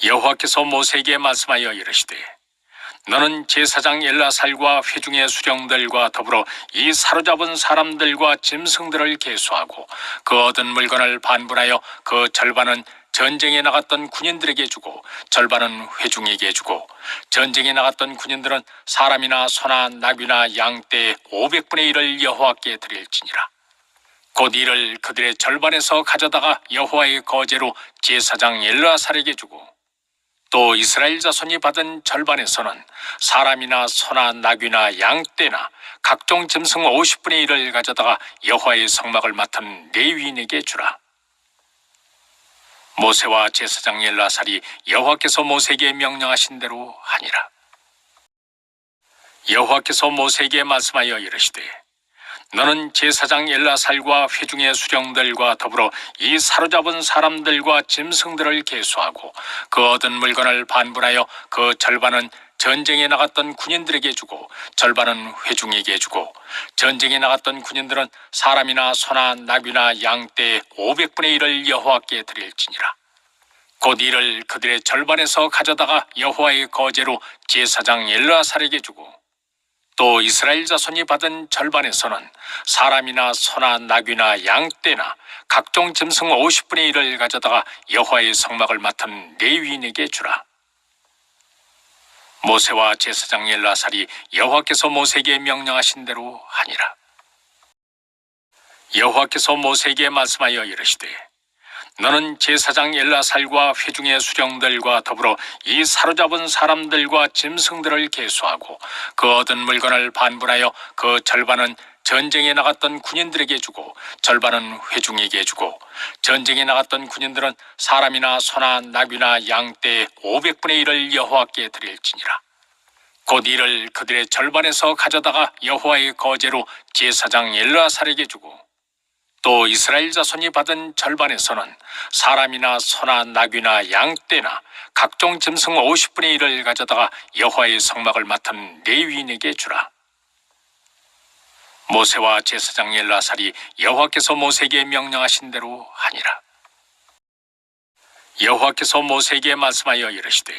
여호와께서 모세에게 말씀하여 이르시되 너는 제사장 엘라살과 회중의 수령들과 더불어 이 사로잡은 사람들과 짐승들을 계수하고 그 얻은 물건을 반분하여 그 절반은 전쟁에 나갔던 군인들에게 주고 절반은 회중에게 주고 전쟁에 나갔던 군인들은 사람이나 소나 나귀나 양떼의 500분의 1을 여호와께 드릴지니라. 곧 이를 그들의 절반에서 가져다가 여호와의 거제로 제사장 엘르아살에게 주고 또 이스라엘 자손이 받은 절반에서는 사람이나 소나 나귀나 양떼나 각종 짐승 50분의 1을 가져다가 여호와의 성막을 맡은 레위인에게 주라. 모세와 제사장 엘르아살이 여호와께서 모세에게 명령하신 대로 하니라. 여호와께서 모세에게 말씀하여 이르시되 너는 제사장 엘라살과 회중의 수령들과 더불어 이 사로잡은 사람들과 짐승들을 계수하고 그 얻은 물건을 반분하여 그 절반은 전쟁에 나갔던 군인들에게 주고 절반은 회중에게 주고 전쟁에 나갔던 군인들은 사람이나 소나 나귀나 양떼의 500분의 1을 여호와께 드릴지니라. 곧 이를 그들의 절반에서 가져다가 여호와의 거제로 제사장 엘르아살에게 주고 또 이스라엘 자손이 받은 절반에서는 사람이나 소나 나귀나 양떼나 각종 짐승 50분의 1을 가져다가 여호와의 성막을 맡은 레위인에게 주라. 모세와 제사장 엘르아살이 여호와께서 모세에게 명령하신 대로 하니라. 여호와께서 모세에게 말씀하여 이르시되 너는 제사장 엘라살과 회중의 수령들과 더불어 이 사로잡은 사람들과 짐승들을 계수하고 그 얻은 물건을 반분하여 그 절반은 전쟁에 나갔던 군인들에게 주고 절반은 회중에게 주고 전쟁에 나갔던 군인들은 사람이나 소나 나귀나 양떼의 500분의 1을 여호와께 드릴지니라. 곧 이를 그들의 절반에서 가져다가 여호와의 거제로 제사장 엘르아살에게 주고 또 이스라엘 자손이 받은 절반에서는 사람이나 소나 나귀나 양떼나 각종 짐승 50분의 1을 가져다가 여호와의 성막을 맡은 레위인에게 주라. 모세와 제사장 엘르아살이 여호와께서 모세에게 명령하신 대로 하니라. 여호와께서 모세에게 말씀하여 이르시되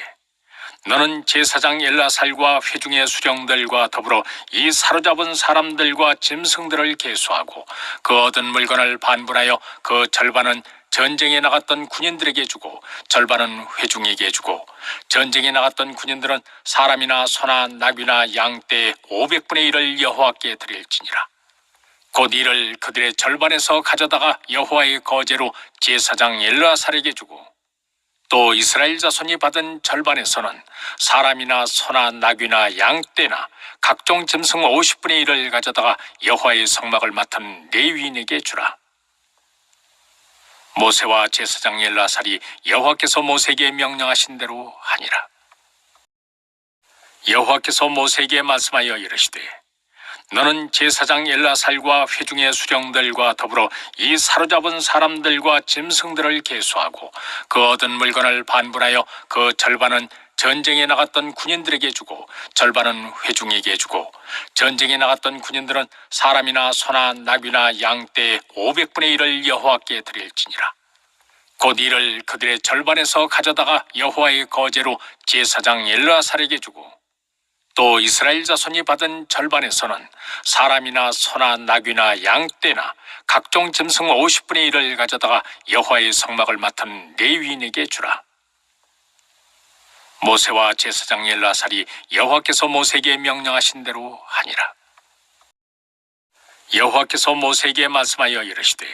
너는 제사장 엘라살과 회중의 수령들과 더불어 이 사로잡은 사람들과 짐승들을 계수하고 그 얻은 물건을 반분하여 그 절반은 전쟁에 나갔던 군인들에게 주고 절반은 회중에게 주고 전쟁에 나갔던 군인들은 사람이나 소나 나귀나 양떼의 500분의 1을 여호와께 드릴지니라. 곧 이를 그들의 절반에서 가져다가 여호와의 거제로 제사장 엘르아살에게 주고 또 이스라엘 자손이 받은 절반에서는 사람이나 소나 나귀나 양떼나 각종 짐승 50분의 1을 가져다가 여호와의 성막을 맡은 레위인에게 주라. 모세와 제사장 엘르아살이 여호와께서 모세에게 명령하신 대로 하니라. 여호와께서 모세에게 말씀하여 이르시되 너는 제사장 엘라살과 회중의 수령들과 더불어 이 사로잡은 사람들과 짐승들을 계수하고 그 얻은 물건을 반분하여 그 절반은 전쟁에 나갔던 군인들에게 주고 절반은 회중에게 주고 전쟁에 나갔던 군인들은 사람이나 소나 나귀나 양떼의 500분의 1을 여호와께 드릴지니라. 곧 이를 그들의 절반에서 가져다가 여호와의 거제로 제사장 엘르아살에게 주고 또 이스라엘 자손이 받은 절반에서는 사람이나 소나 나귀나 양떼나 각종 짐승 50분의 1을 가져다가 여호와의 성막을 맡은 레위인에게 주라. 모세와 제사장 엘르아살이 여호와께서 모세에게 명령하신 대로 하니라. 여호와께서 모세에게 말씀하여 이르시되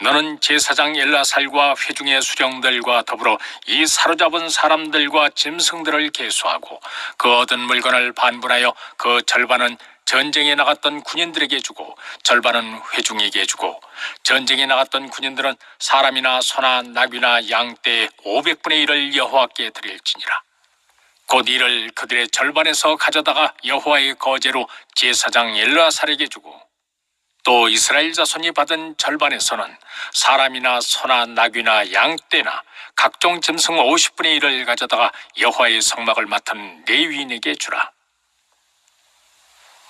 너는 제사장 엘라살과 회중의 수령들과 더불어 이 사로잡은 사람들과 짐승들을 계수하고 그 얻은 물건을 반분하여 그 절반은 전쟁에 나갔던 군인들에게 주고 절반은 회중에게 주고 전쟁에 나갔던 군인들은 사람이나 소나 나귀나 양떼의 500분의 1을 여호와께 드릴지니라. 곧 이를 그들의 절반에서 가져다가 여호와의 거제로 제사장 엘르아살에게 주고 또 이스라엘 자손이 받은 절반에서는 사람이나 소나 나귀나 양떼나 각종 짐승 50분의 1을 가져다가 여호와의 성막을 맡은 레위인에게 주라.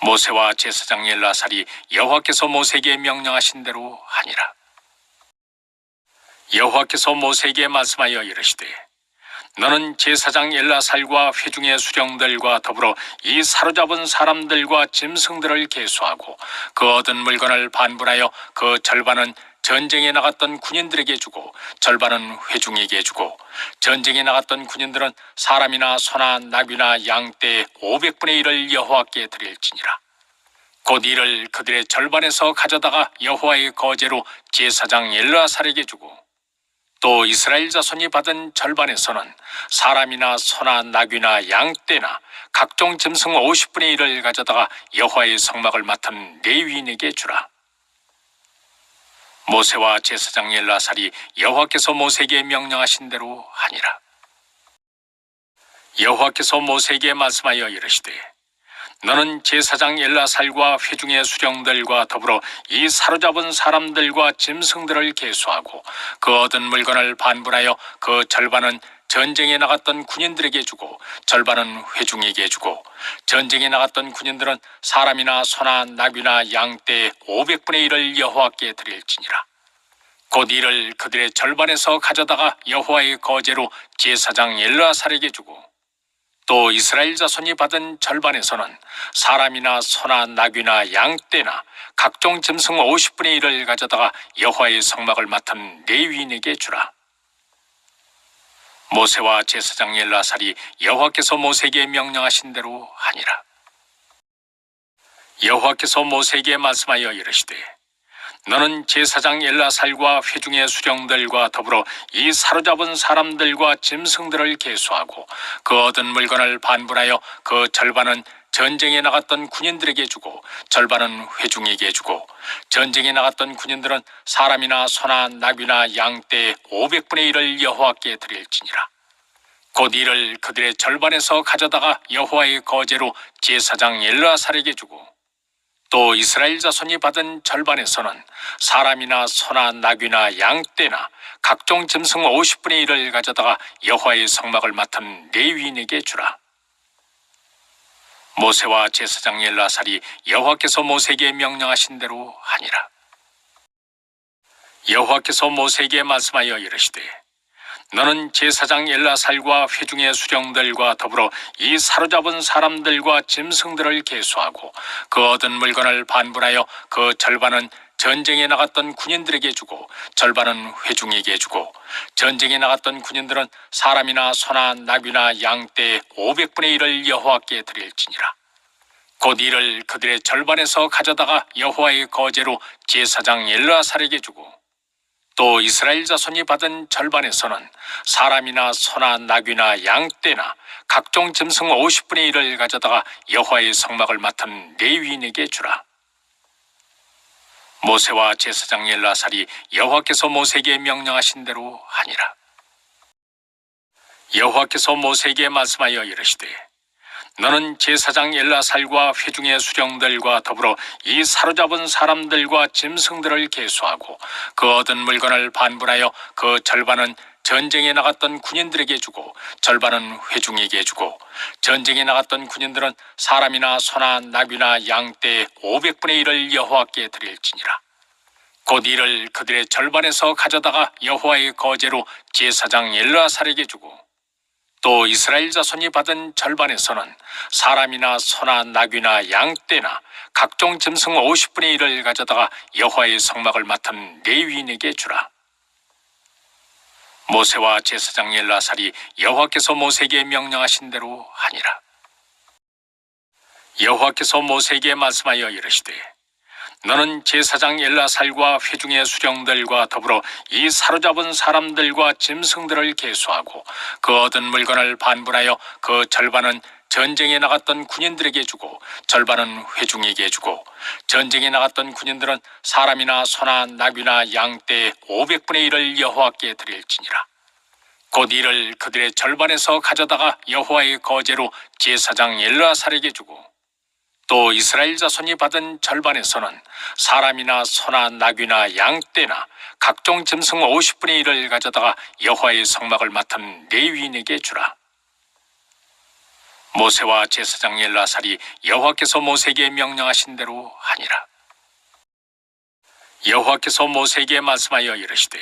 모세와 제사장 엘르아살이 여호와께서 모세에게 명령하신 대로 하니라. 여호와께서 모세에게 말씀하여 이르시되 너는 제사장 엘라살과 회중의 수령들과 더불어 이 사로잡은 사람들과 짐승들을 계수하고 그 얻은 물건을 반분하여 그 절반은 전쟁에 나갔던 군인들에게 주고 절반은 회중에게 주고 전쟁에 나갔던 군인들은 사람이나 소나 나귀나 양떼의 500분의 1을 여호와께 드릴지니라. 곧 이를 그들의 절반에서 가져다가 여호와의 거제로 제사장 엘르아살에게 주고 또 이스라엘 자손이 받은 절반에서는 사람이나 소나 나귀나 양떼나 각종 짐승 50분의 1을 가져다가 여호와의 성막을 맡은 레위인에게 주라. 모세와 제사장 엘르아살이 여호와께서 모세에게 명령하신 대로 하니라. 여호와께서 모세에게 말씀하여 이르시되 너는 제사장 엘라살과 회중의 수령들과 더불어 이 사로잡은 사람들과 짐승들을 계수하고 그 얻은 물건을 반분하여 그 절반은 전쟁에 나갔던 군인들에게 주고 절반은 회중에게 주고 전쟁에 나갔던 군인들은 사람이나 소나 나귀나 양떼의 500분의 1을 여호와께 드릴지니라. 곧 이를 그들의 절반에서 가져다가 여호와의 거제로 제사장 엘르아살에게 주고 또 이스라엘 자손이 받은 절반에서는 사람이나 소나 나귀나 양떼나 각종 짐승 50분의 1을 가져다가 여호와의 성막을 맡은 레위인에게 주라. 모세와 제사장 엘르아살이 여호와께서 모세에게 명령하신 대로 하니라. 여호와께서 모세에게 말씀하여 이르시되 너는 제사장 엘라살과 회중의 수령들과 더불어 이 사로잡은 사람들과 짐승들을 계수하고 그 얻은 물건을 반분하여 그 절반은 전쟁에 나갔던 군인들에게 주고 절반은 회중에게 주고 전쟁에 나갔던 군인들은 사람이나 소나 나귀나 양떼의 500분의 1을 여호와께 드릴지니라. 곧 이를 그들의 절반에서 가져다가 여호와의 거제로 제사장 엘르아살에게 주고 또 이스라엘 자손이 받은 절반에서는 사람이나 소나 나귀나 양떼나 각종 짐승 50분의 1을 가져다가 여호와의 성막을 맡은 레위인에게 주라. 모세와 제사장 엘르아살이 여호와께서 모세에게 명령하신 대로 하니라. 여호와께서 모세에게 말씀하여 이르시되 너는 제사장 엘라살과 회중의 수령들과 더불어 이 사로잡은 사람들과 짐승들을 계수하고 그 얻은 물건을 반분하여 그 절반은 전쟁에 나갔던 군인들에게 주고 절반은 회중에게 주고 전쟁에 나갔던 군인들은 사람이나 소나 나귀나 양떼의 500분의 1을 여호와께 드릴지니라. 곧 이를 그들의 절반에서 가져다가 여호와의 거제로 제사장 엘르아살에게 주고 또 이스라엘 자손이 받은 절반에서는 사람이나 소나 나귀나 양떼나 각종 짐승 50분의 1을 가져다가 여호와의 성막을 맡은 레위인에게 주라. 모세와 제사장 엘르아살이 여호와께서 모세에게 명령하신 대로 하니라. 여호와께서 모세에게 말씀하여 이르시되 너는 제사장 엘라살과 회중의 수령들과 더불어 이 사로잡은 사람들과 짐승들을 계수하고 그 얻은 물건을 반분하여 그 절반은 전쟁에 나갔던 군인들에게 주고 절반은 회중에게 주고 전쟁에 나갔던 군인들은 사람이나 소나 나귀나 양떼의 500분의 1을 여호와께 드릴지니라. 곧 이를 그들의 절반에서 가져다가 여호와의 거제로 제사장 엘르아살에게 주고 또 이스라엘 자손이 받은 절반에서는 사람이나 소나 나귀나 양떼나 각종 짐승 50분의 1을 가져다가 여호와의 성막을 맡은 레위인에게 주라. 모세와 제사장 엘르아살이 여호와께서 모세에게 명령하신 대로 하니라. 여호와께서 모세에게 말씀하여 이르시되 너는 제사장 엘라살과 회중의 수령들과 더불어 이 사로잡은 사람들과 짐승들을 계수하고 그 얻은 물건을 반분하여 그 절반은 전쟁에 나갔던 군인들에게 주고 절반은 회중에게 주고 전쟁에 나갔던 군인들은 사람이나 소나 나귀나 양떼의 500분의 1을 여호와께 드릴지니라. 곧 이를 그들의 절반에서 가져다가 여호와의 거제로 제사장 엘르아살에게 주고 또 이스라엘 자손이 받은 절반에서는 사람이나 소나 나귀나 양떼나 각종 짐승 50분의 1을 가져다가 여호와의 성막을 맡은 레위인에게 주라. 모세와 제사장 엘르아살이 여호와께서 모세에게 명령하신 대로 하니라. 여호와께서 모세에게 말씀하여 이르시되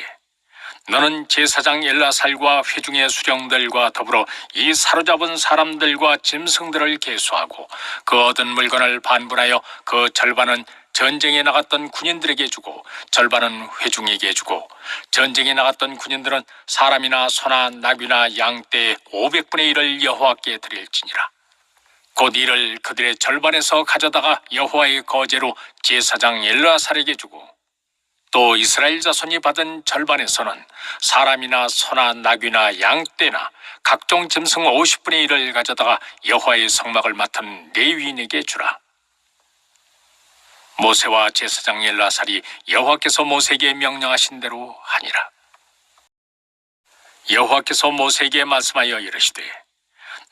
너는 제사장 엘라살과 회중의 수령들과 더불어 이 사로잡은 사람들과 짐승들을 계수하고 그 얻은 물건을 반분하여 그 절반은 전쟁에 나갔던 군인들에게 주고 절반은 회중에게 주고 전쟁에 나갔던 군인들은 사람이나 소나 나귀나 양떼의 500분의 1을 여호와께 드릴지니라. 곧 이를 그들의 절반에서 가져다가 여호와의 거제로 제사장 엘르아살에게 주고 또 이스라엘 자손이 받은 절반에서는 사람이나 소나 나귀나 양떼나 각종 짐승 50분의 1을 가져다가 여호와의 성막을 맡은 레위인에게 주라. 모세와 제사장 엘라살이 여호와께서 모세에게 명령하신 대로 하니라. 여호와께서 모세에게 말씀하여 이르시되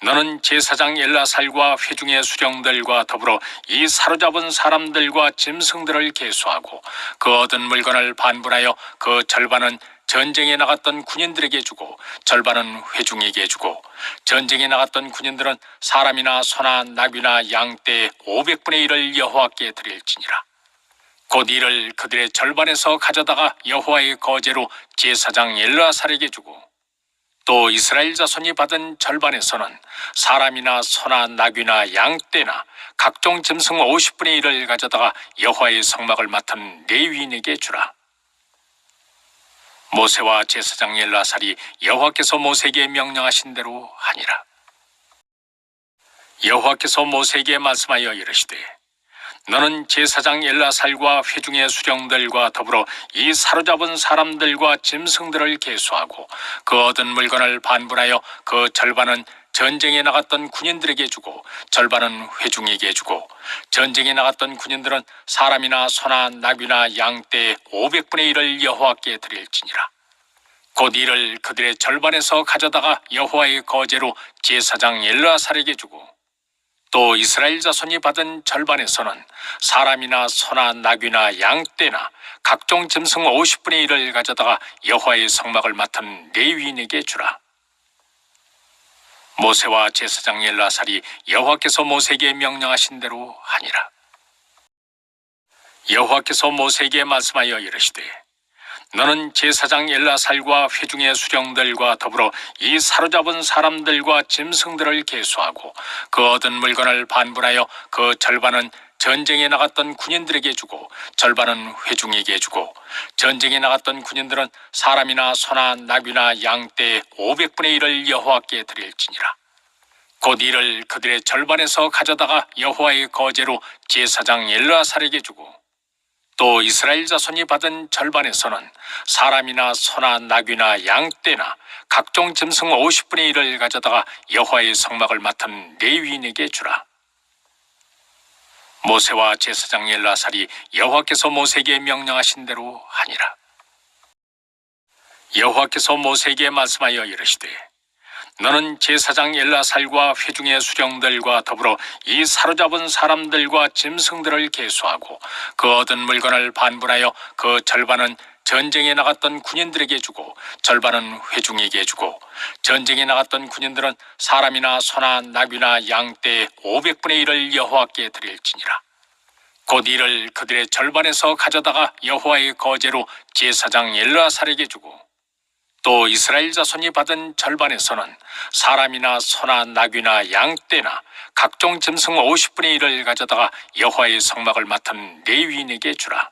너는 제사장 엘라살과 회중의 수령들과 더불어 이 사로잡은 사람들과 짐승들을 계수하고 그 얻은 물건을 반분하여 그 절반은 전쟁에 나갔던 군인들에게 주고 절반은 회중에게 주고 전쟁에 나갔던 군인들은 사람이나 소나 나귀나 양떼의 500분의 1을 여호와께 드릴지니라. 곧 이를 그들의 절반에서 가져다가 여호와의 거제로 제사장 엘르아살에게 주고 또 이스라엘 자손이 받은 절반에서는 사람이나 소나 나귀나 양떼나 각종 짐승 50분의 1을 가져다가 여호와의 성막을 맡은 레위인에게 주라. 모세와 제사장 엘라살이 여호와께서 모세에게 명령하신 대로 하니라. 여호와께서 모세에게 말씀하여 이르시되 너는 제사장 엘라살과 회중의 수령들과 더불어 이 사로잡은 사람들과 짐승들을 계수하고 그 얻은 물건을 반분하여 그 절반은 전쟁에 나갔던 군인들에게 주고 절반은 회중에게 주고 전쟁에 나갔던 군인들은 사람이나 소나 나귀나 양떼의 500분의 1을 여호와께 드릴지니라. 곧 이를 그들의 절반에서 가져다가 여호와의 거제로 제사장 엘르아살에게 주고 또 이스라엘 자손이 받은 절반에서는 사람이나 소나 나귀나 양떼나 각종 짐승 50분의 1을 가져다가 여호와의 성막을 맡은 레위인에게 주라. 모세와 제사장 엘라살이 여호와께서 모세에게 명령하신 대로 하니라. 여호와께서 모세에게 말씀하여 이르시되 너는 제사장 엘라살과 회중의 수령들과 더불어 이 사로잡은 사람들과 짐승들을 계수하고 그 얻은 물건을 반분하여 그 절반은 전쟁에 나갔던 군인들에게 주고 절반은 회중에게 주고 전쟁에 나갔던 군인들은 사람이나 소나 나귀나 양떼의 500분의 1을 여호와께 드릴지니라. 곧 이를 그들의 절반에서 가져다가 여호와의 거제로 제사장 엘르아살에게 주고 또 이스라엘 자손이 받은 절반에서는 사람이나 소나 나귀나 양떼나 각종 짐승 50분의 1을 가져다가 여호와의 성막을 맡은 레위인에게 주라. 모세와 제사장 엘라살이 여호와께서 모세에게 명령하신 대로 하니라. 여호와께서 모세에게 말씀하여 이르시되 너는 제사장 엘라살과 회중의 수령들과 더불어 이 사로잡은 사람들과 짐승들을 계수하고 그 얻은 물건을 반분하여 그 절반은 전쟁에 나갔던 군인들에게 주고 절반은 회중에게 주고 전쟁에 나갔던 군인들은 사람이나 소나 나귀나 양떼의 500분의 1을 여호와께 드릴지니라. 곧 이를 그들의 절반에서 가져다가 여호와의 거제로 제사장 엘르아살에게 주고 또 이스라엘 자손이 받은 절반에서는 사람이나 소나 나귀나 양떼나 각종 짐승 50분의 1을 가져다가 여호와의 성막을 맡은 레위인에게 주라.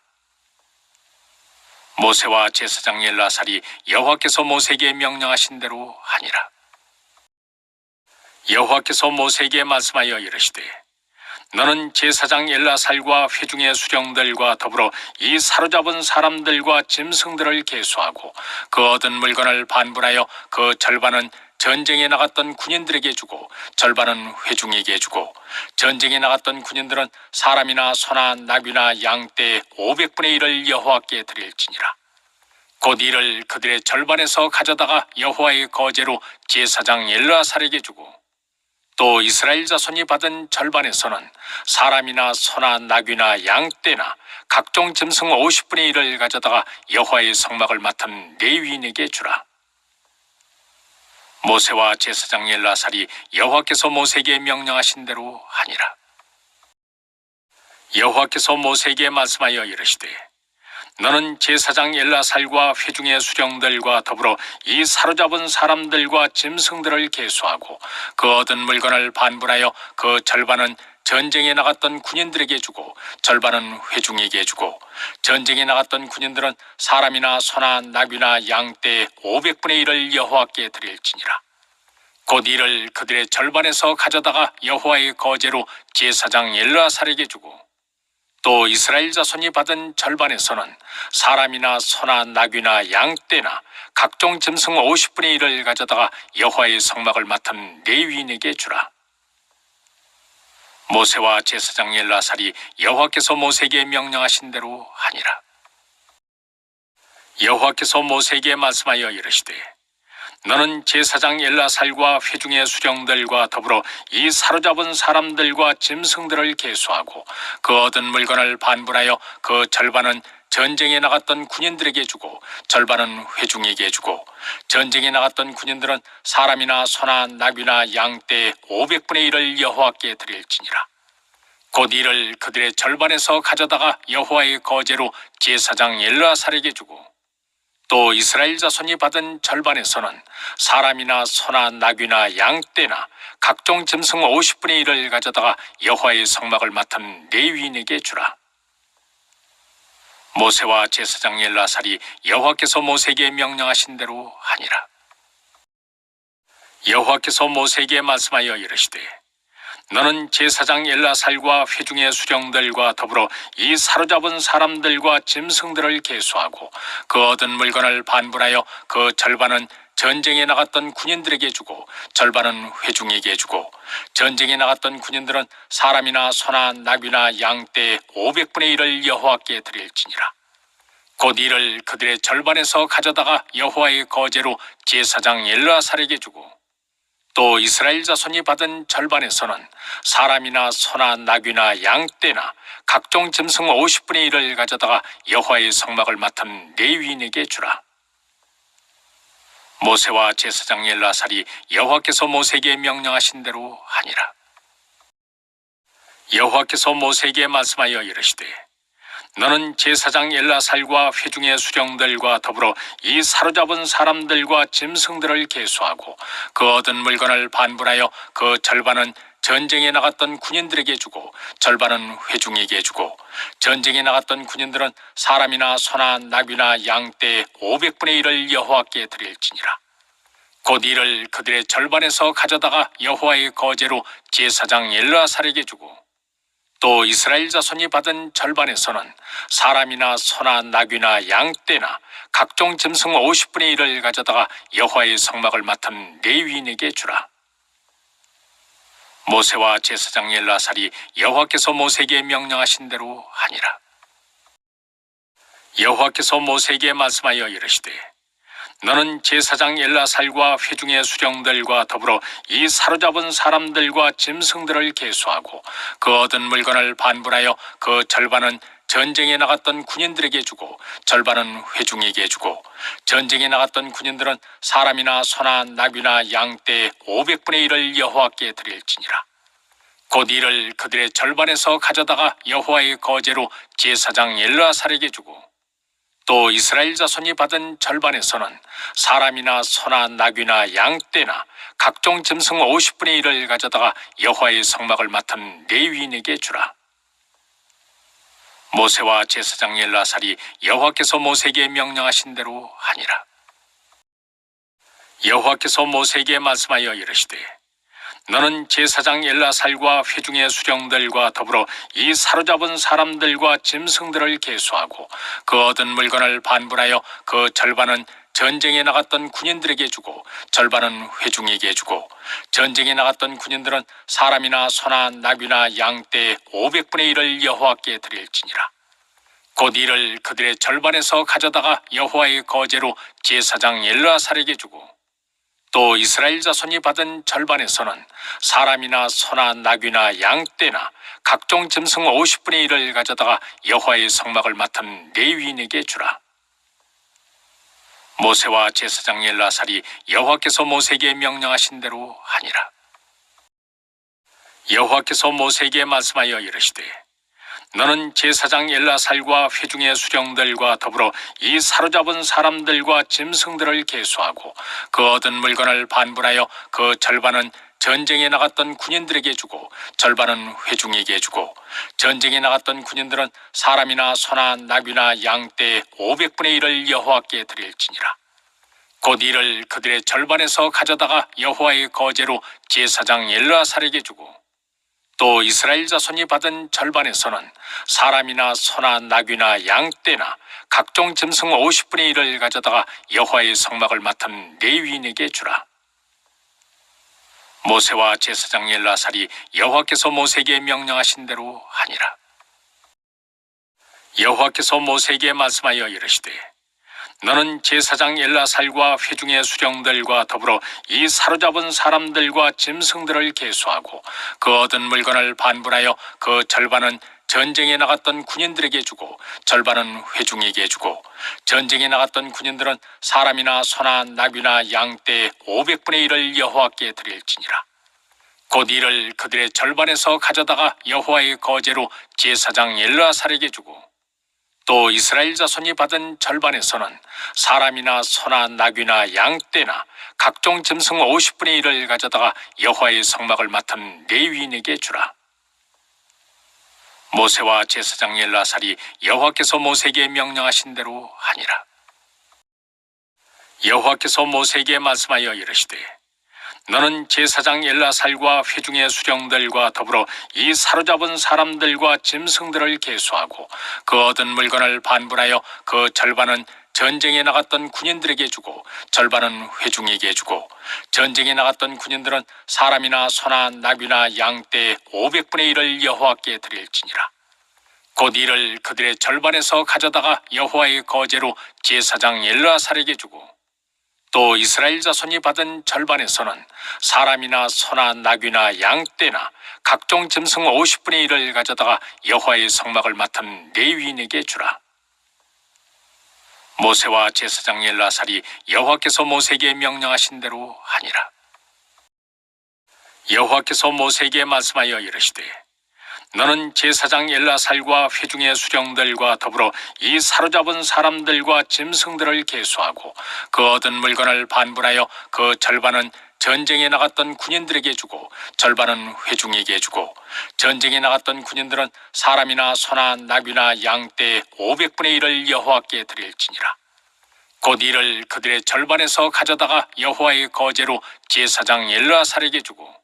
모세와 제사장 엘라살이 여호와께서 모세에게 명령하신 대로 하니라. 여호와께서 모세에게 말씀하여 이르시되 너는 제사장 엘라살과 회중의 수령들과 더불어 이 사로잡은 사람들과 짐승들을 계수하고 그 얻은 물건을 반분하여 그 절반은 전쟁에 나갔던 군인들에게 주고 절반은 회중에게 주고 전쟁에 나갔던 군인들은 사람이나 소나 나귀나 양떼의 500분의 1을 여호와께 드릴지니라. 곧 이를 그들의 절반에서 가져다가 여호와의 거제로 제사장 엘르아살에게 주고 또 이스라엘 자손이 받은 절반에서는 사람이나 소나 나귀나 양떼나 각종 짐승 50분의 1을 가져다가 여호와의 성막을 맡은 레위인에게 주라. 모세와 제사장 엘라살이 여호와께서 모세에게 명령하신 대로 하니라. 여호와께서 모세에게 말씀하여 이르시되 너는 제사장 엘라살과 회중의 수령들과 더불어 이 사로잡은 사람들과 짐승들을 계수하고 그 얻은 물건을 반분하여 그 절반은 전쟁에 나갔던 군인들에게 주고 절반은 회중에게 주고 전쟁에 나갔던 군인들은 사람이나 소나 나귀나 양떼의 500분의 1을 여호와께 드릴지니라. 곧 이를 그들의 절반에서 가져다가 여호와의 거제로 제사장 엘르아살에게 주고 또 이스라엘 자손이 받은 절반에서는 사람이나 소나 나귀나 양떼나 각종 짐승 50분의 1을 가져다가 여호와의 성막을 맡은 레위인에게 주라. 모세와 제사장 엘르아살이 여호와께서 모세에게 명령하신 대로 하니라. 여호와께서 모세에게 말씀하여 이르시되 너는 제사장 엘르아살과 회중의 수령들과 더불어 이 사로잡은 사람들과 짐승들을 계수하고 그 얻은 물건을 반분하여 그 절반은 전쟁에 나갔던 군인들에게 주고 절반은 회중에게 주고 전쟁에 나갔던 군인들은 사람이나 소나 나귀나 양떼의 500분의 1을 여호와께 드릴지니라. 곧 이를 그들의 절반에서 가져다가 여호와의 거제로 제사장 엘르아살에게 주고 또 이스라엘 자손이 받은 절반에서는 사람이나 소나 나귀나 양떼나 각종 짐승 50분의 1을 가져다가 여호와의 성막을 맡은 레위인에게 주라. 모세와 제사장 엘르아살이 여호와께서 모세에게 명령하신 대로 하니라. 여호와께서 모세에게 말씀하여 이르시되 너는 제사장 엘르아살과 회중의 수령들과 더불어 이 사로잡은 사람들과 짐승들을 계수하고 그 얻은 물건을 반분하여 그 절반은 전쟁에 나갔던 군인들에게 주고 절반은 회중에게 주고 전쟁에 나갔던 군인들은 사람이나 소나 나귀나 양떼의 500분의 1을 여호와께 드릴지니라. 곧 이를 그들의 절반에서 가져다가 여호와의 거제로 제사장 엘르아살에게 주고 또 이스라엘 자손이 받은 절반에서는 사람이나 소나 나귀나 양떼나 각종 짐승 50분의 1을 가져다가 여호와의 성막을 맡은 레위인에게 주라. 모세와 제사장 엘르아살이 여호와께서 모세에게 명령하신 대로 하니라. 여호와께서 모세에게 말씀하여 이르시되 너는 제사장 엘르아살과 회중의 수령들과 더불어 이 사로잡은 사람들과 짐승들을 계수하고 그 얻은 물건을 반분하여 그 절반은 전쟁에 나갔던 군인들에게 주고 절반은 회중에게 주고 전쟁에 나갔던 군인들은 사람이나 소나 나귀나 양떼의 500분의 1을 여호와께 드릴지니라. 곧 이를 그들의 절반에서 가져다가 여호와의 거제로 제사장 엘르아살에게 주고 또 이스라엘 자손이 받은 절반에서는 사람이나 소나 나귀나 양떼나 각종 짐승 50분의 1을 가져다가 여호와의 성막을 맡은 레위인에게 주라. 모세와 제사장 엘르아살이 여호와께서 모세에게 명령하신 대로 하니라. 여호와께서 모세에게 말씀하여 이르시되 너는 제사장 엘르아살과 회중의 수령들과 더불어 이 사로잡은 사람들과 짐승들을 계수하고 그 얻은 물건을 반분하여 그 절반은 전쟁에 나갔던 군인들에게 주고 절반은 회중에게 주고 전쟁에 나갔던 군인들은 사람이나 소나 나귀나 양떼의 500분의 1을 여호와께 드릴지니라. 곧 이를 그들의 절반에서 가져다가 여호와의 거제로 제사장 엘르아살에게 주고 또 이스라엘 자손이 받은 절반에서는 사람이나 소나 나귀나 양떼나 각종 짐승 50분의 1을 가져다가 여호와의 성막을 맡은 레위인에게 주라. 모세와 제사장 엘르아살이 여호와께서 모세에게 명령하신 대로 하니라. 여호와께서 모세에게 말씀하여 이르시되 너는 제사장 엘르아살과 회중의 수령들과 더불어 이 사로잡은 사람들과 짐승들을 계수하고 그 얻은 물건을 반분하여 그 절반은 전쟁에 나갔던 군인들에게 주고 절반은 회중에게 주고 전쟁에 나갔던 군인들은 사람이나 소나 나귀나 양떼의 500분의 1을 여호와께 드릴지니라. 곧 이를 그들의 절반에서 가져다가 여호와의 거제로 제사장 엘르아살에게 주고 또 이스라엘 자손이 받은 절반에서는 사람이나 소나 나귀나 양떼나 각종 짐승 50분의 1을 가져다가 여호와의 성막을 맡은 레위인에게 주라. 모세와 제사장 엘르아살이 여호와께서 모세에게 명령하신 대로 하니라. 여호와께서 모세에게 말씀하여 이르시되 너는 제사장 엘라살과 회중의 수령들과 더불어 이 사로잡은 사람들과 짐승들을 계수하고 그 얻은 물건을 반분하여 그 절반은 전쟁에 나갔던 군인들에게 주고 절반은 회중에게 주고 전쟁에 나갔던 군인들은 사람이나 소나 나귀나 양떼 500분의 1을 여호와께 드릴지니라. 곧 이를 그들의 절반에서 가져다가 여호와의 거제로 제사장 엘르아살에게 주고 또 이스라엘 자손이 받은 절반에서는 사람이나 소나 나귀나 양떼나 각종 짐승 50분의 1을 가져다가 여호와의 성막을 맡은 레위인에게 주라. 모세와 제사장 엘라살이 여호와께서 모세에게 명령하신 대로 하니라. 여호와께서 모세에게 말씀하여 이르시되 너는 제사장 엘라살과 회중의 수령들과 더불어 이 사로잡은 사람들과 짐승들을 계수하고 그 얻은 물건을 반분하여 그 절반은 전쟁에 나갔던 군인들에게 주고 절반은 회중에게 주고 전쟁에 나갔던 군인들은 사람이나 소나 나귀나 양떼 500분의 1을 여호와께 드릴지니라. 곧 이를 그들의 절반에서 가져다가 여호와의 거제로 제사장 엘르아살에게 주고 또 이스라엘 자손이 받은 절반에서는 사람이나 소나 나귀나 양떼나 각종 짐승 50분의 1을 가져다가 여호와의 성막을 맡은 레위인에게 주라. 모세와 제사장 엘라살이 여호와께서 모세에게 명령하신 대로 하니라. 여호와께서 모세에게 말씀하여 이르시되 너는 제사장 엘라살과 회중의 수령들과 더불어 이 사로잡은 사람들과 짐승들을 계수하고 그 얻은 물건을 반분하여 그 절반은 전쟁에 나갔던 군인들에게 주고 절반은 회중에게 주고 전쟁에 나갔던 군인들은 사람이나 소나 나귀나 양떼 500분의 1을 여호와께 드릴지니라. 곧 이를 그들의 절반에서 가져다가 여호와의 거제로 제사장 엘르아살에게 주고 또 이스라엘 자손이 받은 절반에서는 사람이나 소나 나귀나 양떼나 각종 짐승 50분의 1을 가져다가 여호와의 성막을 맡은 레위인에게 주라. 모세와 제사장 엘라살이 여호와께서 모세에게 명령하신 대로 하니라. 여호와께서 모세에게 말씀하여 이르시되 너는 제사장 엘라살과 회중의 수령들과 더불어 이 사로잡은 사람들과 짐승들을 계수하고 그 얻은 물건을 반분하여 그 절반은 전쟁에 나갔던 군인들에게 주고 절반은 회중에게 주고 전쟁에 나갔던 군인들은 사람이나 소나 나귀나 양떼 500분의 1을 여호와께 드릴지니라. 곧 이를 그들의 절반에서 가져다가 여호와의 거제로 제사장 엘르아살에게 주고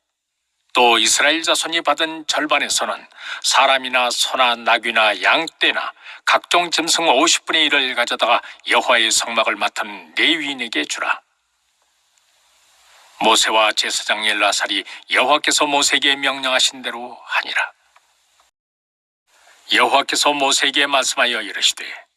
또 이스라엘 자손이 받은 절반에서는 사람이나 소나 나귀나 양떼나 각종 짐승 50분의 1을 가져다가 여호와의 성막을 맡은 레위인에게 주라. 모세와 제사장 엘라살이 여호와께서 모세에게 명령하신 대로 하니라. 여호와께서 모세에게 말씀하여 이르시되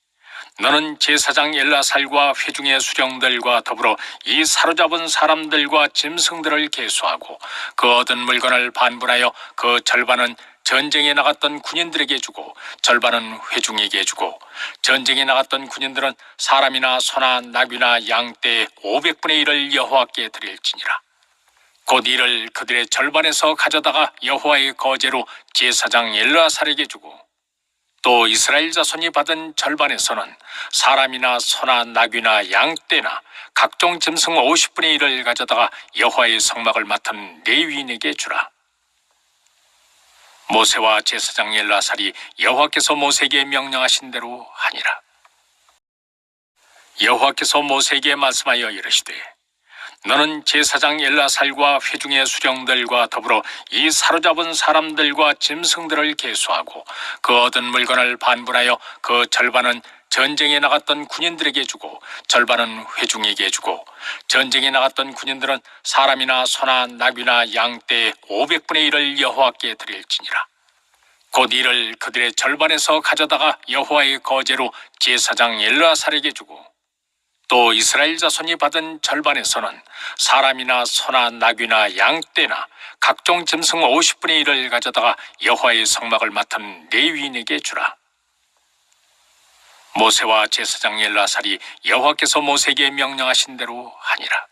너는 제사장 엘라살과 회중의 수령들과 더불어 이 사로잡은 사람들과 짐승들을 계수하고 그 얻은 물건을 반분하여 그 절반은 전쟁에 나갔던 군인들에게 주고 절반은 회중에게 주고 전쟁에 나갔던 군인들은 사람이나 소나 나귀나 양떼 500분의 1을 여호와께 드릴지니라. 곧 이를 그들의 절반에서 가져다가 여호와의 거제로 제사장 엘르아살에게 주고 또 이스라엘 자손이 받은 절반에서는 사람이나 소나 나귀나 양떼나 각종 짐승 50분의 1을 가져다가 여호와의 성막을 맡은 레위인에게 주라. 모세와 제사장 엘라살이 여호와께서 모세에게 명령하신 대로 하니라. 여호와께서 모세에게 말씀하여 이르시되 너는 제사장 엘라살과 회중의 수령들과 더불어 이 사로잡은 사람들과 짐승들을 계수하고 그 얻은 물건을 반분하여 그 절반은 전쟁에 나갔던 군인들에게 주고 절반은 회중에게 주고 전쟁에 나갔던 군인들은 사람이나 소나 나귀나 양떼 500분의 1을 여호와께 드릴지니라. 곧 이를 그들의 절반에서 가져다가 여호와의 거제로 제사장 엘르아살에게 주고 또 이스라엘 자손이 받은 절반에서는 사람이나 소나 나귀나 양떼나 각종 짐승 50분의 1을 가져다가 여호와의 성막을 맡은 레위인에게 주라. 모세와 제사장 엘라살이 여호와께서 모세에게 명령하신 대로 하니라.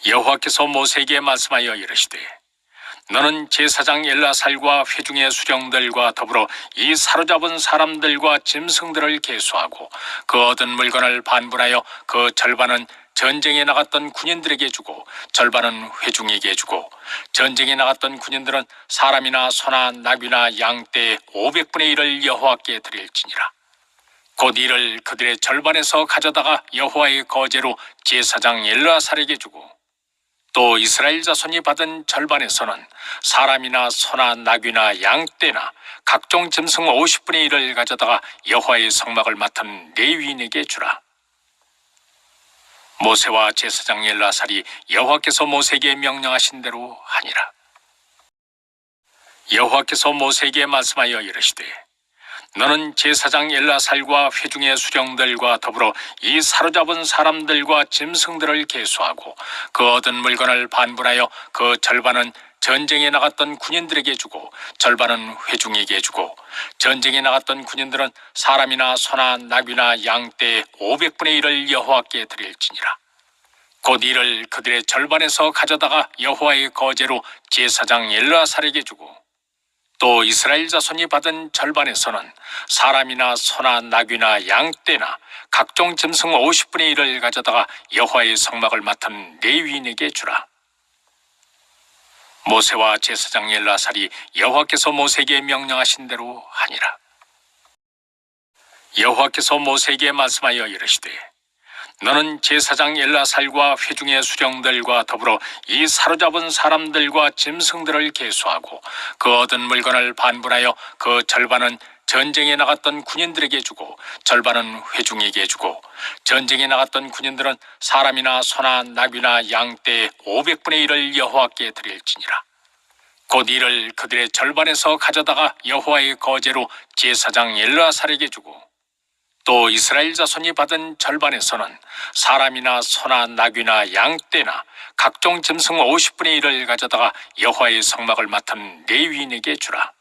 여호와께서 모세에게 말씀하여 이르시되 너는 제사장 엘라살과 회중의 수령들과 더불어 이 사로잡은 사람들과 짐승들을 계수하고 그 얻은 물건을 반분하여 그 절반은 전쟁에 나갔던 군인들에게 주고 절반은 회중에게 주고 전쟁에 나갔던 군인들은 사람이나 소나 나귀나 양떼의 500분의 1을 여호와께 드릴지니라. 곧 이를 그들의 절반에서 가져다가 여호와의 거제로 제사장 엘르아살에게 주고 또 이스라엘 자손이 받은 절반에서는 사람이나 소나 나귀나 양떼나 각종 짐승 50분의 1을 가져다가 여호와의 성막을 맡은 레위인에게 주라. 모세와 제사장 엘르아살이 여호와께서 모세에게 명령하신 대로 하니라. 여호와께서 모세에게 말씀하여 이르시되 너는 제사장 엘라살과 회중의 수령들과 더불어 이 사로잡은 사람들과 짐승들을 계수하고 그 얻은 물건을 반분하여 그 절반은 전쟁에 나갔던 군인들에게 주고 절반은 회중에게 주고 전쟁에 나갔던 군인들은 사람이나 소나 나귀나 양떼의 500분의 1을 여호와께 드릴지니라. 곧 이를 그들의 절반에서 가져다가 여호와의 거제로 제사장 엘르아살에게 주고 또 이스라엘 자손이 받은 절반에서는 사람이나 소나 나귀나 양떼나 각종 짐승 50분의 1을 가져다가 여호와의 성막을 맡은 레위인에게 주라. 모세와 제사장 엘르아살이 여호와께서 모세에게 명령하신 대로 하니라. 여호와께서 모세에게 말씀하여 이르시되 너는 제사장 엘라살과 회중의 수령들과 더불어 이 사로잡은 사람들과 짐승들을 계수하고 그 얻은 물건을 반분하여 그 절반은 전쟁에 나갔던 군인들에게 주고 절반은 회중에게 주고 전쟁에 나갔던 군인들은 사람이나 소나 나귀나 양떼의 500분의 1을 여호와께 드릴지니라. 곧 이를 그들의 절반에서 가져다가 여호와의 거제로 제사장 엘르아살에게 주고 또 이스라엘 자손이 받은 절반에서는 사람이나 소나 나귀나 양떼나 각종 짐승 50분의 1을 가져다가 여호와의 성막을 맡은 레위인에게 주라.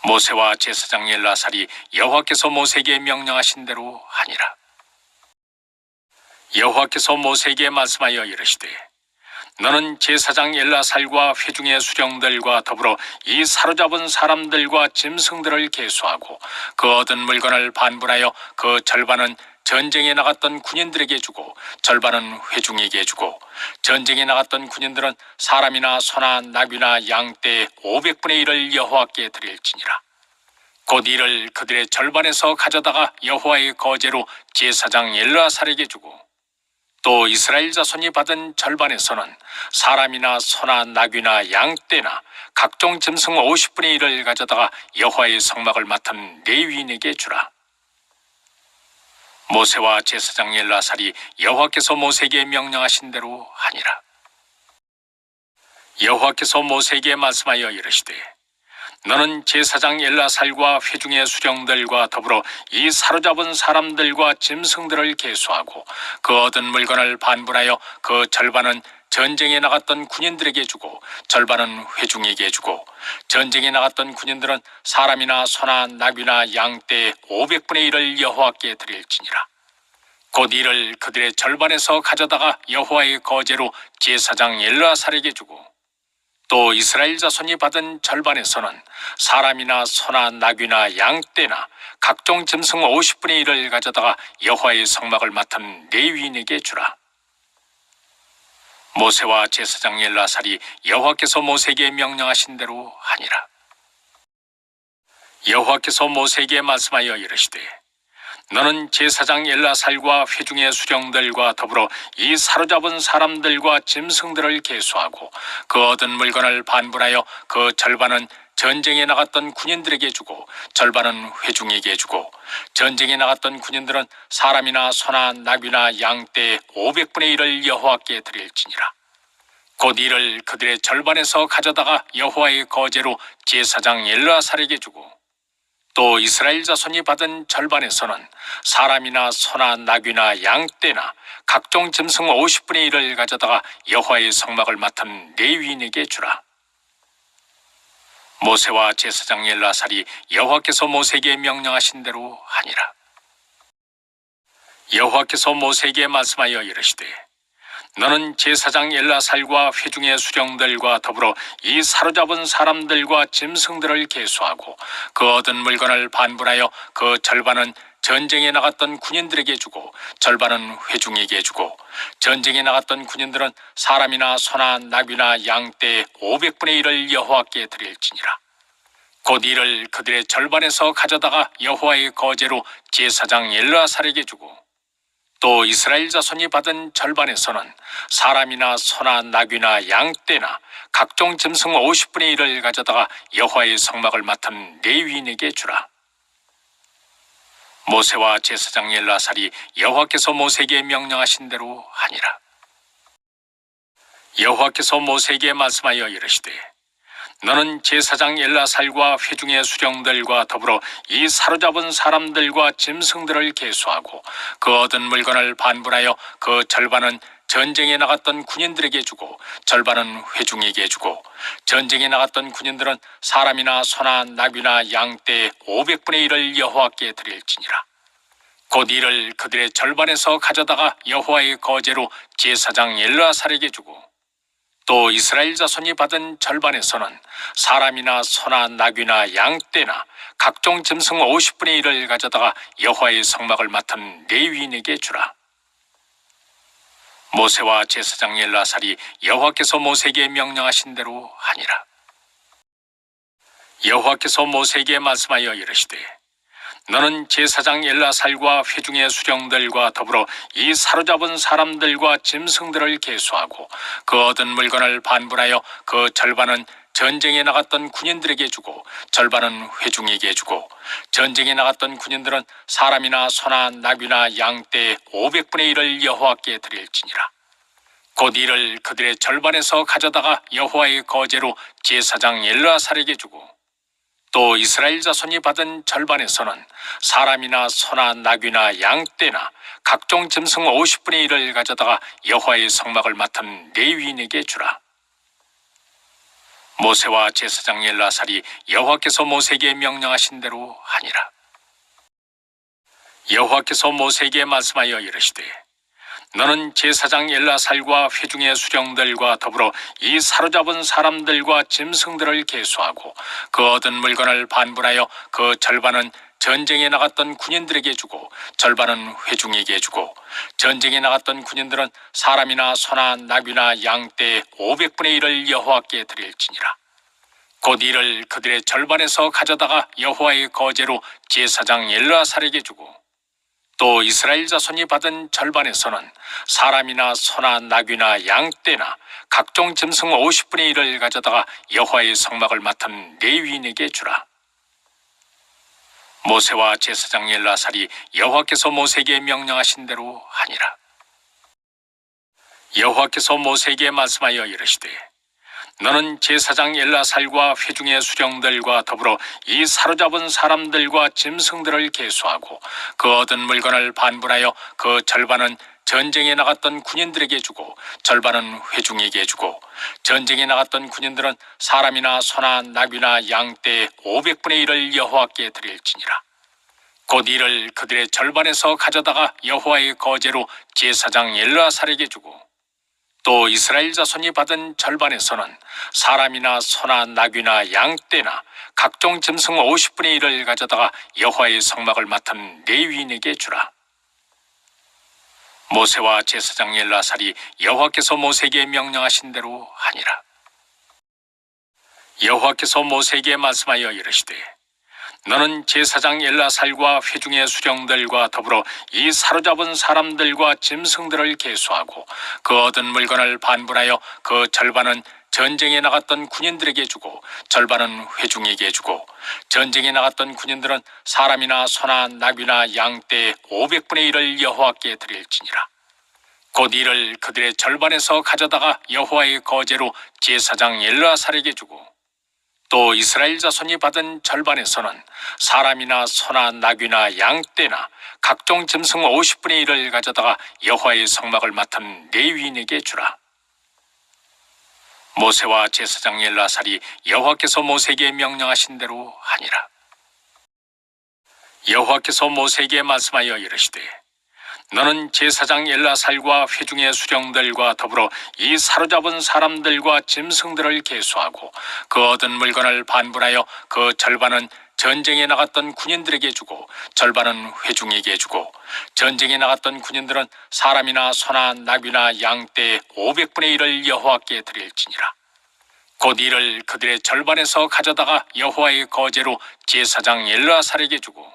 모세와 제사장 엘르아살이 여호와께서 모세에게 명령하신 대로 하니라. 여호와께서 모세에게 말씀하여 이르시되 너는 제사장 엘라살과 회중의 수령들과 더불어 이 사로잡은 사람들과 짐승들을 계수하고 그 얻은 물건을 반분하여 그 절반은 전쟁에 나갔던 군인들에게 주고 절반은 회중에게 주고 전쟁에 나갔던 군인들은 사람이나 소나 나귀나 양떼의 500분의 1을 여호와께 드릴지니라. 곧 이를 그들의 절반에서 가져다가 여호와의 거제로 제사장 엘르아살에게 주고 또 이스라엘 자손이 받은 절반에서는 사람이나 소나 나귀나 양떼나 각종 짐승 50분의 1을 가져다가 여호와의 성막을 맡은 레위인에게 주라. 모세와 제사장 엘르아살이 여호와께서 모세에게 명령하신 대로 하니라. 여호와께서 모세에게 말씀하여 이르시되 너는 제사장 엘라살과 회중의 수령들과 더불어 이 사로잡은 사람들과 짐승들을 계수하고 그 얻은 물건을 반분하여 그 절반은 전쟁에 나갔던 군인들에게 주고 절반은 회중에게 주고 전쟁에 나갔던 군인들은 사람이나 소나 나귀나 양떼의 500분의 1을 여호와께 드릴지니라. 곧 이를 그들의 절반에서 가져다가 여호와의 거제로 제사장 엘르아살에게 주고 또 이스라엘 자손이 받은 절반에서는 사람이나 소나 나귀나 양떼나 각종 짐승 50분의 1을 가져다가 여호와의 성막을 맡은 레위인에게 주라. 모세와 제사장 엘르아살이 여호와께서 모세에게 명령하신 대로 하니라. 여호와께서 모세에게 말씀하여 이르시되 너는 제사장 엘라살과 회중의 수령들과 더불어 이 사로잡은 사람들과 짐승들을 계수하고 그 얻은 물건을 반분하여 그 절반은 전쟁에 나갔던 군인들에게 주고 절반은 회중에게 주고 전쟁에 나갔던 군인들은 사람이나 소나 나귀나 양떼의 500분의 1을 여호와께 드릴지니라. 곧 이를 그들의 절반에서 가져다가 여호와의 거제로 제사장 엘르아살에게 주고 또 이스라엘 자손이 받은 절반에서는 사람이나 소나 나귀나 양떼나 각종 짐승 50분의 1을 가져다가 여호와의 성막을 맡은 레위인에게 주라. 모세와 제사장 엘르아살이 여호와께서 모세에게 명령하신 대로 하니라. 여호와께서 모세에게 말씀하여 이르시되 너는 제사장 엘라살과 회중의 수령들과 더불어 이 사로잡은 사람들과 짐승들을 계수하고 그 얻은 물건을 반분하여 그 절반은 전쟁에 나갔던 군인들에게 주고 절반은 회중에게 주고 전쟁에 나갔던 군인들은 사람이나 소나 나귀나 양떼의 500분의 1을 여호와께 드릴지니라. 곧 이를 그들의 절반에서 가져다가 여호와의 거제로 제사장 엘르아살에게 주고 또 이스라엘 자손이 받은 절반에서는 사람이나 소나 나귀나 양떼나 각종 짐승 50분의 1을 가져다가 여호와의 성막을 맡은 레위인에게 주라. 모세와 제사장 엘르아살이 여호와께서 모세에게 명령하신 대로 하니라. 여호와께서 모세에게 말씀하여 이르시되 너는 제사장 엘라살과 회중의 수령들과 더불어 이 사로잡은 사람들과 짐승들을 계수하고 그 얻은 물건을 반분하여 그 절반은 전쟁에 나갔던 군인들에게 주고 절반은 회중에게 주고 전쟁에 나갔던 군인들은 사람이나 소나 나귀나 양떼의 500분의 1을 여호와께 드릴지니라. 곧 이를 그들의 절반에서 가져다가 여호와의 거제로 제사장 엘르아살에게 주고 또 이스라엘 자손이 받은 절반에서는 사람이나 소나 나귀나 양떼나 각종 짐승 50분의 1을 가져다가 여호와의 성막을 맡은 레위인에게 주라. 모세와 제사장 엘르아살이 여호와께서 모세에게 명령하신 대로 하니라. 여호와께서 모세에게 말씀하여 이르시되 너는 제사장 엘라살과 회중의 수령들과 더불어 이 사로잡은 사람들과 짐승들을 계수하고 그 얻은 물건을 반분하여 그 절반은 전쟁에 나갔던 군인들에게 주고 절반은 회중에게 주고 전쟁에 나갔던 군인들은 사람이나 소나 나귀나 양떼의 500분의 1을 여호와께 드릴지니라. 곧 이를 그들의 절반에서 가져다가 여호와의 거제로 제사장 엘르아살에게 주고 또 이스라엘 자손이 받은 절반에서는 사람이나 소나 나귀나 양떼나 각종 짐승 50분의 1을 가져다가 여호와의 성막을 맡은 레위인에게 주라. 모세와 제사장 엘르아살이 여호와께서 모세에게 명령하신 대로 하니라. 여호와께서 모세에게 말씀하여 이르시되 너는 제사장 엘라살과 회중의 수령들과 더불어 이 사로잡은 사람들과 짐승들을 계수하고 그 얻은 물건을 반분하여 그 절반은 전쟁에 나갔던 군인들에게 주고 절반은 회중에게 주고 전쟁에 나갔던 군인들은 사람이나 소나 나귀나 양떼의 500분의 1을 여호와께 드릴지니라. 곧 이를 그들의 절반에서 가져다가 여호와의 거제로 제사장 엘르아살에게 주고 또 이스라엘 자손이 받은 절반에서는 사람이나 소나 나귀나 양떼나 각종 짐승 50분의 1을 가져다가 여호와의 성막을 맡은 레위인에게 주라. 모세와 제사장 엘르아살이 여호와께서 모세에게 명령하신 대로 하니라. 여호와께서 모세에게 말씀하여 이르시되 너는 제사장 엘라살과 회중의 수령들과 더불어 이 사로잡은 사람들과 짐승들을 계수하고 그 얻은 물건을 반분하여 그 절반은 전쟁에 나갔던 군인들에게 주고 절반은 회중에게 주고 전쟁에 나갔던 군인들은 사람이나 소나 나귀나 양떼의 500분의 1을 여호와께 드릴지니라. 곧 이를 그들의 절반에서 가져다가 여호와의 거제로 제사장 엘르아살에게 주고 또 이스라엘 자손이 받은 절반에서는 사람이나 소나 나귀나 양떼나 각종 짐승 50분의 1을 가져다가 여호와의 성막을 맡은 레위인에게 주라. 모세와 제사장 엘르아살이 여호와께서 모세에게 명령하신 대로 하니라. 여호와께서 모세에게 말씀하여 이르시되 너는 제사장 엘라살과 회중의 수령들과 더불어 이 사로잡은 사람들과 짐승들을 계수하고 그 얻은 물건을 반분하여 그 절반은 전쟁에 나갔던 군인들에게 주고 절반은 회중에게 주고 전쟁에 나갔던 군인들은 사람이나 소나 나귀나 양떼의 500분의 1을 여호와께 드릴지니라. 곧 이를 그들의 절반에서 가져다가 여호와의 거제로 제사장 엘르아살에게 주고 또 이스라엘 자손이 받은 절반에서는 사람이나 소나 나귀나 양떼나 각종 짐승 50분의 1을 가져다가 여호와의 성막을 맡은 레위인에게 주라. 모세와 제사장 엘르아살이 여호와께서 모세에게 명령하신 대로 하니라. 여호와께서 모세에게 말씀하여 이르시되 너는 제사장 엘라살과 회중의 수령들과 더불어 이 사로잡은 사람들과 짐승들을 계수하고 그 얻은 물건을 반분하여 그 절반은 전쟁에 나갔던 군인들에게 주고 절반은 회중에게 주고 전쟁에 나갔던 군인들은 사람이나 소나 나귀나 양떼의 500분의 1을 여호와께 드릴지니라. 곧 이를 그들의 절반에서 가져다가 여호와의 거제로 제사장 엘르아살에게 주고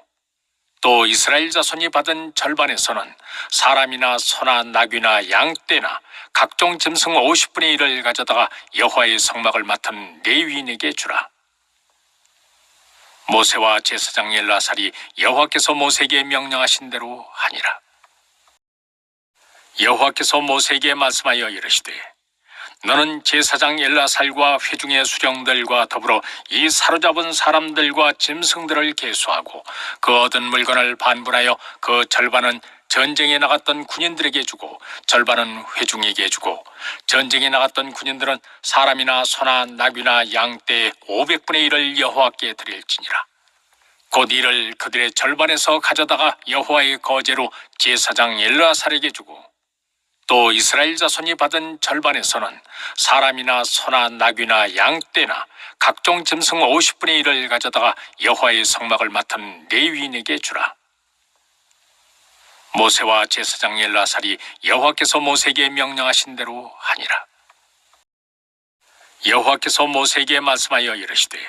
또 이스라엘 자손이 받은 절반에서는 사람이나 소나 나귀나 양떼나 각종 짐승 50분의 1을 가져다가 여호와의 성막을 맡은 레위인에게 주라. 모세와 제사장 엘르아살이 여호와께서 모세에게 명령하신 대로 하니라. 여호와께서 모세에게 말씀하여 이르시되 너는 제사장 엘라살과 회중의 수령들과 더불어 이 사로잡은 사람들과 짐승들을 계수하고 그 얻은 물건을 반분하여 그 절반은 전쟁에 나갔던 군인들에게 주고 절반은 회중에게 주고 전쟁에 나갔던 군인들은 사람이나 소나 나귀나 양떼의 500분의 1을 여호와께 드릴지니라. 곧 이를 그들의 절반에서 가져다가 여호와의 거제로 제사장 엘르아살에게 주고 또 이스라엘 자손이 받은 절반에서는 사람이나 소나 나귀나 양떼나 각종 짐승 50분의 1을 가져다가 여호와의 성막을 맡은 레위인에게 주라. 모세와 제사장 엘르아살이 여호와께서 모세에게 명령하신 대로 하니라. 여호와께서 모세에게 말씀하여 이르시되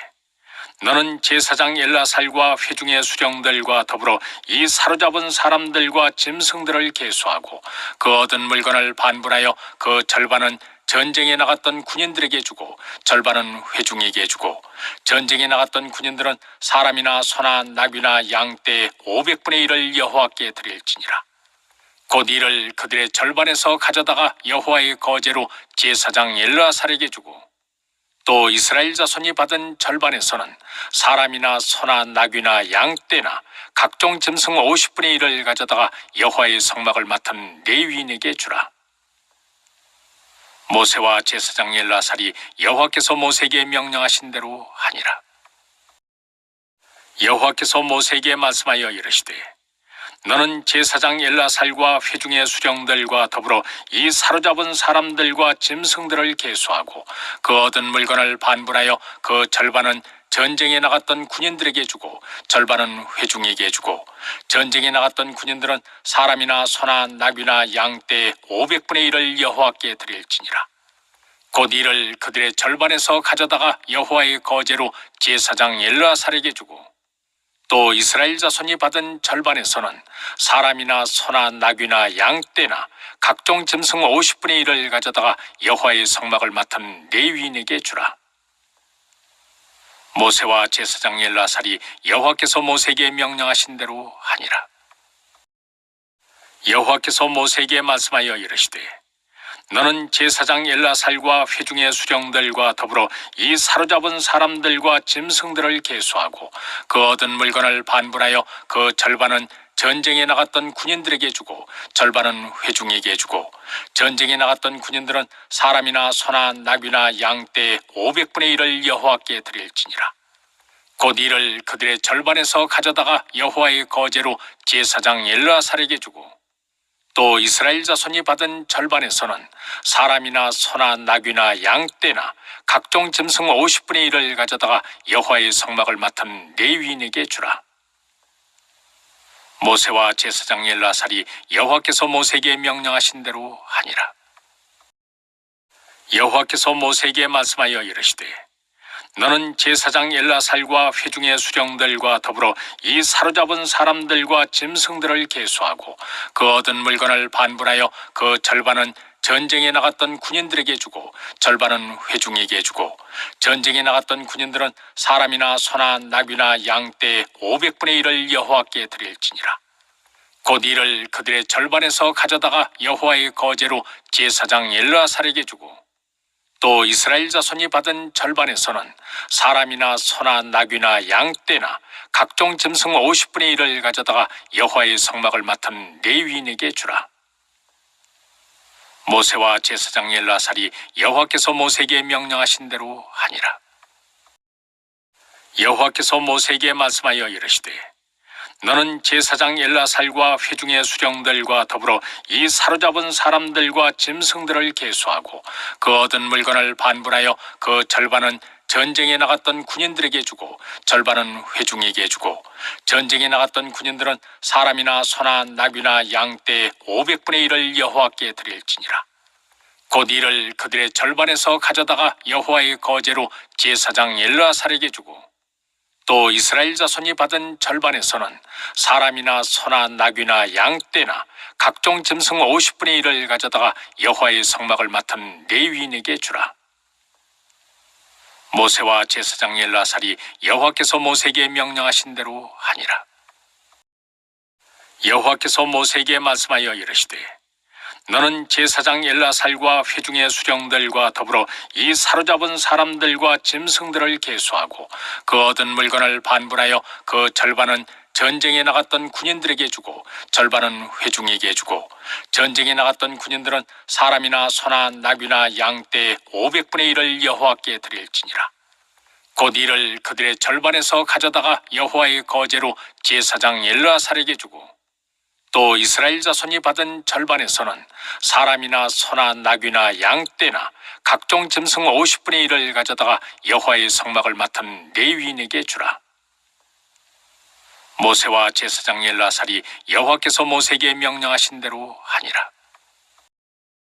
너는 제사장 엘라살과 회중의 수령들과 더불어 이 사로잡은 사람들과 짐승들을 계수하고 그 얻은 물건을 반분하여 그 절반은 전쟁에 나갔던 군인들에게 주고 절반은 회중에게 주고 전쟁에 나갔던 군인들은 사람이나 소나 나귀나 양떼의 500분의 1을 여호와께 드릴지니라. 곧 이를 그들의 절반에서 가져다가 여호와의 거제로 제사장 엘르아살에게 주고 또 이스라엘 자손이 받은 절반에서는 사람이나 소나 나귀나 양떼나 각종 짐승 50분의 1을 가져다가 여호와의 성막을 맡은 레위인에게 주라. 모세와 제사장 엘르아살이 여호와께서 모세에게 명령하신 대로 하니라. 여호와께서 모세에게 말씀하여 이르시되 너는 제사장 엘라살과 회중의 수령들과 더불어 이 사로잡은 사람들과 짐승들을 계수하고 그 얻은 물건을 반분하여 그 절반은 전쟁에 나갔던 군인들에게 주고 절반은 회중에게 주고 전쟁에 나갔던 군인들은 사람이나 소나 나귀나 양떼의 500분의 1을 여호와께 드릴지니라. 곧 이를 그들의 절반에서 가져다가 여호와의 거제로 제사장 엘르아살에게 주고 또 이스라엘 자손이 받은 절반에서는 사람이나 소나 나귀나 양떼나 각종 짐승 50분의 1을 가져다가 여호와의 성막을 맡은 레위인에게 주라. 모세와 제사장 엘르아살이 여호와께서 모세에게 명령하신 대로 하니라. 여호와께서 모세에게 말씀하여 이르시되 너는 제사장 엘라살과 회중의 수령들과 더불어 이 사로잡은 사람들과 짐승들을 계수하고 그 얻은 물건을 반분하여 그 절반은 전쟁에 나갔던 군인들에게 주고 절반은 회중에게 주고 전쟁에 나갔던 군인들은 사람이나 소나 나귀나 양떼의 500분의 1을 여호와께 드릴지니라. 곧 이를 그들의 절반에서 가져다가 여호와의 거제로 제사장 엘르아살에게 주고 또 이스라엘 자손이 받은 절반에서는 사람이나 소나 나귀나 양떼나 각종 짐승 50분의 1을 가져다가 여호와의 성막을 맡은 레위인에게 주라. 모세와 제사장 엘르아살이 여호와께서 모세에게 명령하신 대로 하니라. 여호와께서 모세에게 말씀하여 이르시되 너는 제사장 엘라살과 회중의 수령들과 더불어 이 사로잡은 사람들과 짐승들을 계수하고 그 얻은 물건을 반분하여 그 절반은 전쟁에 나갔던 군인들에게 주고 절반은 회중에게 주고 전쟁에 나갔던 군인들은 사람이나 소나 나귀나 양떼의 500분의 1을 여호와께 드릴지니라. 곧 이를 그들의 절반에서 가져다가 여호와의 거제로 제사장 엘르아살에게 주고 또 이스라엘 자손이 받은 절반에서는 사람이나 소나 나귀나 양떼나 각종 짐승 50분의 1을 가져다가 여호와의 성막을 맡은 레위인에게 주라. 모세와 제사장 엘르아살이 여호와께서 모세에게 명령하신 대로 하니라. 여호와께서 모세에게 말씀하여 이르시되 너는 제사장 엘라살과 회중의 수령들과 더불어 이 사로잡은 사람들과 짐승들을 계수하고 그 얻은 물건을 반분하여 그 절반은 전쟁에 나갔던 군인들에게 주고 절반은 회중에게 주고 전쟁에 나갔던 군인들은 사람이나 소나 나귀나 양떼의 500분의 1을 여호와께 드릴지니라. 곧 이를 그들의 절반에서 가져다가 여호와의 거제로 제사장 엘르아살에게 주고 또 이스라엘 자손이 받은 절반에서는 사람이나 소나 나귀나 양떼나 각종 짐승 50분의 1을 가져다가 여호와의 성막을 맡은 레위인에게 주라. 모세와 제사장 엘르아살이 여호와께서 모세에게 명령하신 대로 하니라. 여호와께서 모세에게 말씀하여 이르시되 너는 제사장 엘라살과 회중의 수령들과 더불어 이 사로잡은 사람들과 짐승들을 계수하고 그 얻은 물건을 반분하여 그 절반은 전쟁에 나갔던 군인들에게 주고 절반은 회중에게 주고 전쟁에 나갔던 군인들은 사람이나 소나 나귀나 양떼의 500분의 1을 여호와께 드릴지니라. 곧 이를 그들의 절반에서 가져다가 여호와의 거제로 제사장 엘르아살에게 주고 또 이스라엘 자손이 받은 절반에서는 사람이나 소나 나귀나 양떼나 각종 짐승 50분의 1을 가져다가 여호와의 성막을 맡은 레위인에게 주라. 모세와 제사장 엘르아살이 여호와께서 모세에게 명령하신 대로 하니라.